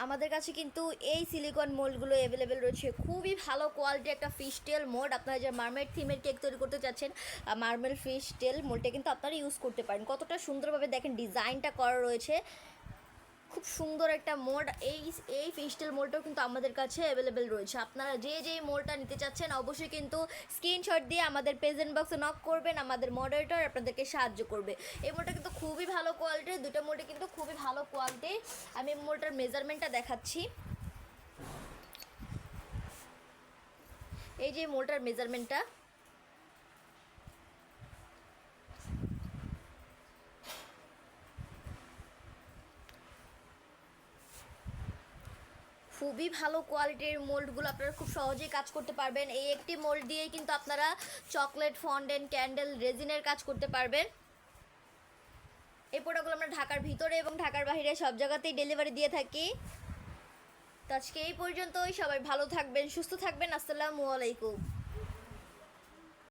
আমাদের কাছে কিন্তু এই সিলিকন মোল্ডগুলো অ্যাভেলেবেল রয়েছে, খুবই ভালো কোয়ালিটি একটা ফিশ টেল মোল্ড। আপনারা যে মার্মেড থিমের কেক তৈরি করতে চাচ্ছেন, মার্মেল ফিশ টেল মোল্ডটা কিন্তু আপনারা ইউজ করতে পারেন। কতটা সুন্দরভাবে দেখেন ডিজাইনটা করা রয়েছে, খুব সুন্দর একটা মোল্ড। এই ফিশ টেল মোল্ডটাও কিন্তু আমাদের কাছে অ্যাভেলেবেল রয়েছে। আপনারা যে যেই মোল্ডটা নিতে চাচ্ছেন অবশ্যই কিন্তু স্ক্রিনশট দিয়ে আমাদের প্রেজেন্ট বক্সে নক করবেন, আমাদের মডারেটর আপনাদেরকে সাহায্য করবে। এই মোল্ডটা কিন্তু খুবই ভালো কোয়ালিটির, দুটো মোল্ডে কিন্তু খুবই ভালো কোয়ালিটি। আমি মোল্ডটার মেজারমেন্টটা দেখাচ্ছি, এই যে মোল্ডটার মেজারমেন্টটা। খুবই ভালো কোয়ালিটির মোল্ডগুলো আপনারা খুব সহজেই কাজ করতে পারবেন। এই একটি মোল্ড দিয়েই কিন্তু আপনারা চকলেট, ফন্ডেন্ট, ক্যান্ডেল, রেজিনের কাজ করতে পারবেন। এই প্রোডাক্টগুলো আমরা ঢাকার ভিতরে এবং ঢাকার বাইরে সব জায়গাতেই ডেলিভারি দিয়ে থাকি। তো আজকে এই পর্যন্তই, সবাই ভালো থাকবেন, সুস্থ থাকবেন। আসসালামু আলাইকুম।